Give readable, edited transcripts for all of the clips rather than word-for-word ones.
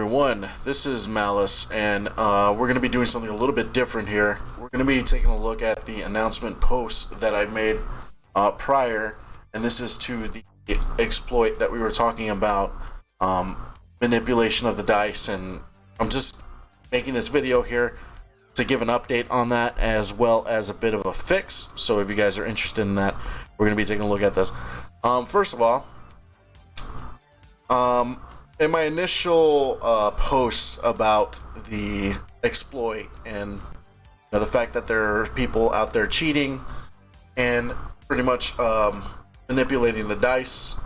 everyone, this is Malice, and we're going to be doing something a little bit different here. We're going to be taking a look at the announcement post that I made prior, and this is to the exploit that we were talking about, manipulation of the dice, and I'm just making this video here to give an update on that as well as a bit of a fix. So if you guys are interested in that, we're going to be taking a look at this. First of all, in my initial post about the exploit and the fact that there are people out there cheating and pretty much manipulating the dice,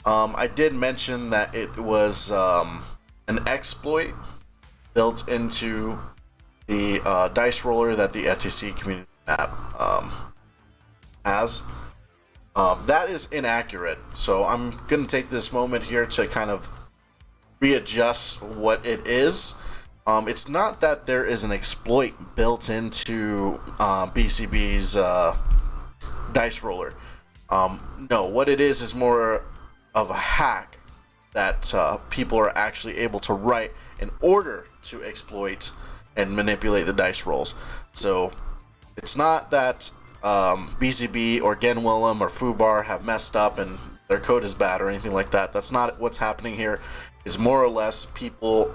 I did mention that it was an exploit built into the dice roller that the FTC community app has. That is inaccurate, so I'm going to take this moment here to kind of readjust what it is. It's not that there is an exploit built into BCB's dice roller. No, what it is more of a hack that people are actually able to write in order to exploit and manipulate the dice rolls. So it's not that BCB or GenWilhelm or Phubar have messed up and their code is bad or anything like that. That's not what's happening here. It's more or less people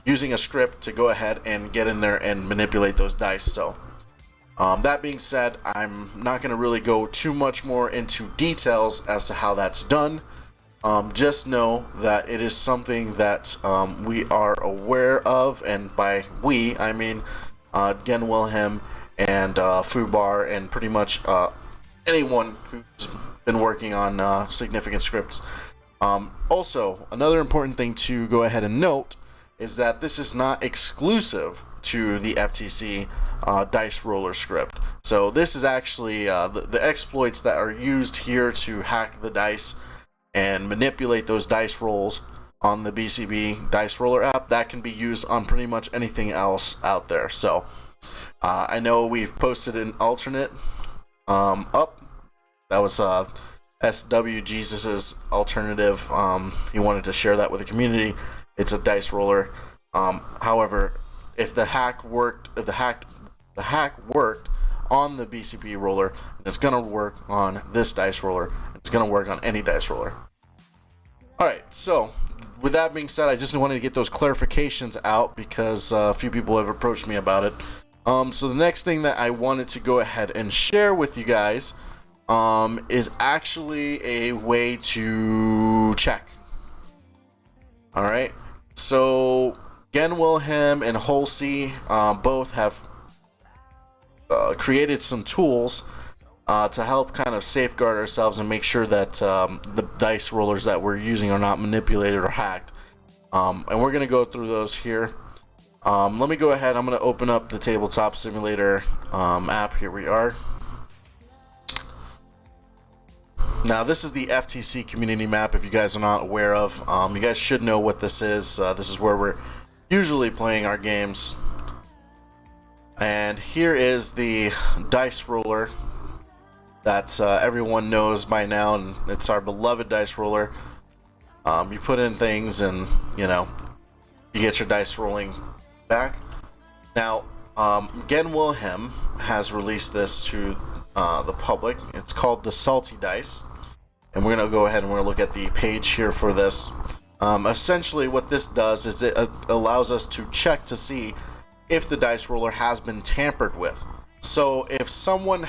using a script to go ahead and get in there and manipulate those dice. So that being said, I'm not going to really go too much more into details as to how that's done. Just know that it is something that we are aware of, and by we I mean GenWilhelm and Phubar and pretty much anyone who's been working on significant scripts. Also, another important thing to go ahead and note is that this is not exclusive to the FTC dice roller script. So this is actually the exploits that are used here to hack the dice and manipulate those dice rolls on the BCB dice roller app. That can be used on pretty much anything else out there. So I know we've posted an alternate up. That was SW Jesus's alternative. He wanted to share that with the community. It's a dice roller. However, if the hack worked, the hack worked on the BCB roller, it's gonna work on this dice roller. It's gonna work on any dice roller. All right. So with that being said, I just wanted to get those clarifications out because a few people have approached me about it. So the next thing that I wanted to go ahead and share with you guys is actually a way to check. All right. So GenWilhelm and Holsee both have created some tools to help kind of safeguard ourselves and make sure that the dice rollers that we're using are not manipulated or hacked. And we're going to go through those here. Let me go ahead. I'm going to open up the Tabletop Simulator app. Here we are. Now this is the FTC community map. If you guys are not aware of, you guys should know what this is. This is where we're usually playing our games. And here is the dice roller that everyone knows by now, and it's our beloved dice roller. You put in things and you get your dice rolling back. Now GenWilhelm has released this to the public. It's called the Salty Dice, and we're going to go ahead and we're going to look at the page here for this. Essentially what this does is it allows us to check to see if the dice roller has been tampered with. So if someone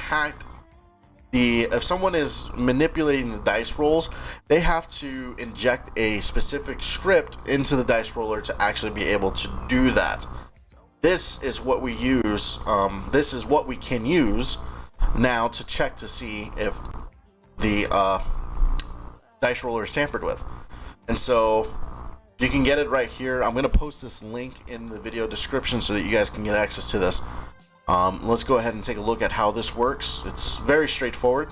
is manipulating the dice rolls, they have to inject a specific script into the dice roller to actually be able to do that. This is what we use. This is what we can use now to check to see if the dice roller is tampered with. And so you can get it right here. I'm going to post this link in the video description so that you guys can get access to this. Let's go ahead and take a look at how this works. It's very straightforward.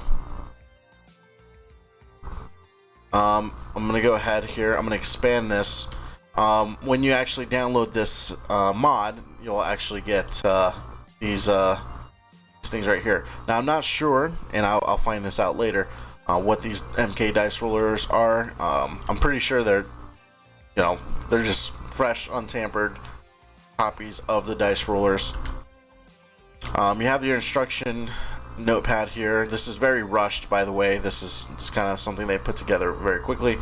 I'm going to go ahead here. I'm going to expand this. When you actually download this mod, you'll actually get these things right here. Now I'm not sure, and I'll find this out later, what these MK dice rollers are. I'm pretty sure they're you know, they're just fresh, untampered copies of the dice rollers. You have your instruction notepad here. This is very rushed, by the way. It's kind of something they put together very quickly.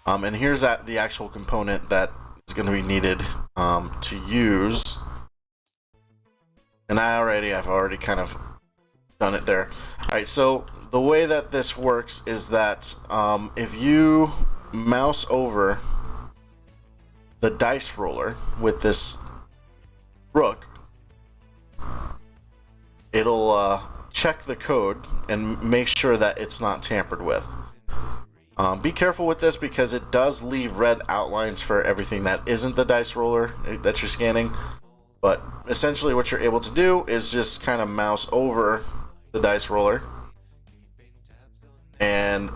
And here's the actual component that is going to be needed to use. And I've already kind of done it there. Alright, so the way that this works is that if you mouse over the dice roller with this rook, it'll check the code and make sure that it's not tampered with. Be careful with this because it does leave red outlines for everything that isn't the dice roller that you're scanning. But essentially what you're able to do is just kind of mouse over the dice roller, and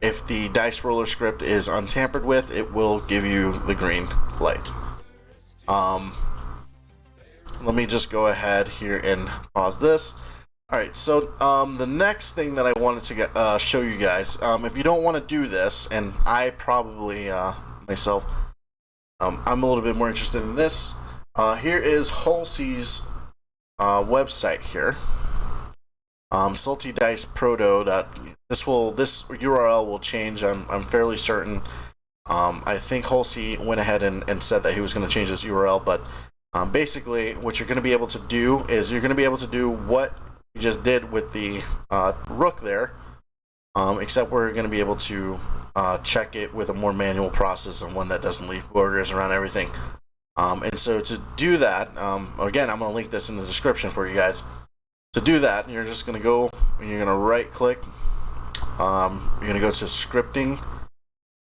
if the dice roller script is untampered with, it will give you the green light. Let me just go ahead here and pause this. Alright, so the next thing that I wanted to show you guys, if you don't want to do this, and I probably myself, I'm a little bit more interested in this. Here is Holsee's website here. Salty Dice Proto. This URL will change. I'm fairly certain. I think Holsee went ahead and said that he was going to change this URL, but basically what you're going to be able to do is you're going to be able to do what you just did with the rook there, except we're going to be able to check it with a more manual process and one that doesn't leave borders around everything. And so to do that, again, I'm going to link this in the description for you guys. To do that, you're just going to go and you're going to right click. You're going to go to scripting,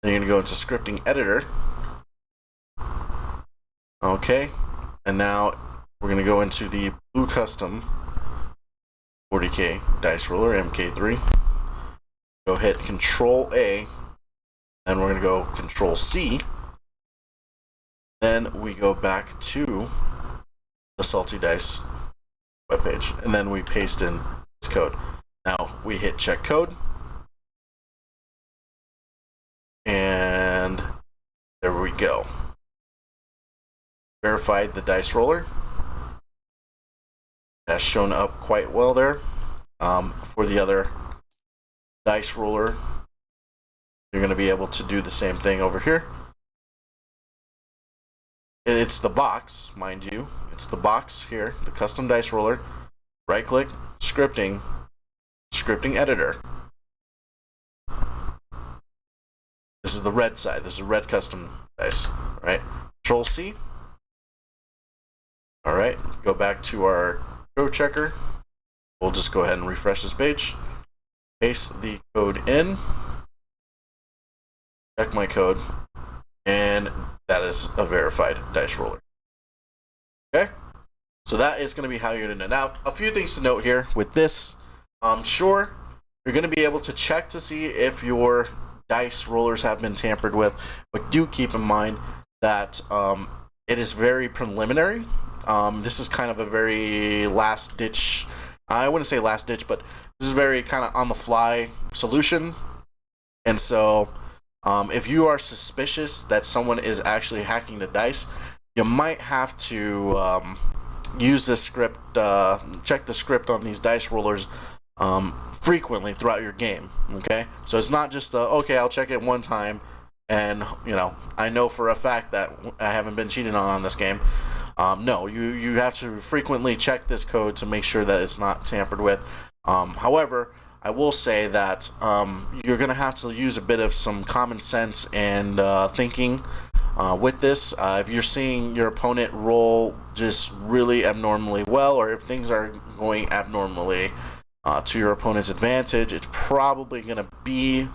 and you're going to go into scripting editor. Okay, and now we're going to go into the blue Kustom 40K Dice Roller Mk3. Go hit CTRL A, and we're going to go CTRL C. Then we go back to the Salty Dice webpage, and then we paste in this code. Now we hit check code, and there we go. Verified the dice roller. That's shown up quite well there. For the other dice roller, you're going to be able to do the same thing over here. It's the box, mind you. It's the box here, the Kustom Dice Roller. Right click, scripting, scripting editor. This is the red side. This is red Kustom Dice. Right? Control C. Alright, go back to our code checker. We'll just go ahead and refresh this page. Paste the code in. Check my code. And that is a verified dice roller. Okay? So that is going to be how you're going to know. Now, a few things to note here with this. Sure, you're going to be able to check to see if your dice rollers have been tampered with, but do keep in mind that it is very preliminary. This is kind of a very last ditch, I wouldn't say last ditch, but this is very kind of on the fly solution. And so if you are suspicious that someone is actually hacking the dice, you might have to use this script, check the script on these dice rollers frequently throughout your game. Okay, so it's not just okay, I'll check it one time, and you know, I know for a fact that I haven't been cheated on this game. No, you have to frequently check this code to make sure that it's not tampered with. However, I will say that you're going to have to use a bit of some common sense and thinking with this. If you're seeing your opponent roll just really abnormally well, or if things are going abnormally to your opponent's advantage, it's probably going to be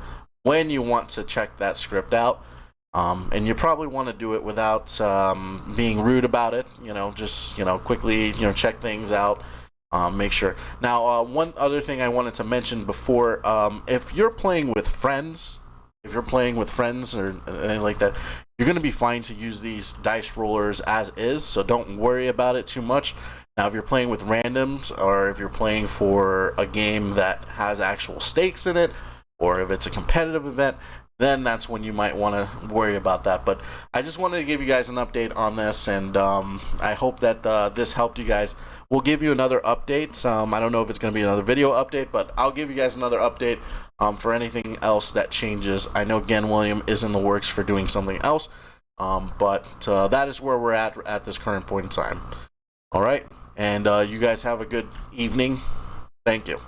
when you want to check that script out. And you probably want to do it without being rude about it. You know, just quickly check things out. Make sure. Now, one other thing I wanted to mention before, if you're playing with friends, or anything like that, you're going to be fine to use these dice rollers as is, so don't worry about it too much. Now, if you're playing with randoms, or if you're playing for a game that has actual stakes in it, or if it's a competitive event, then that's when you might want to worry about that. But I just wanted to give you guys an update on this, and I hope that this helped you guys. We'll give you another update. I don't know if it's going to be another video update, but I'll give you guys another update for anything else that changes. I know GenWilhelm is in the works for doing something else, but that is where we're at this current point in time. All right, and you guys have a good evening. Thank you.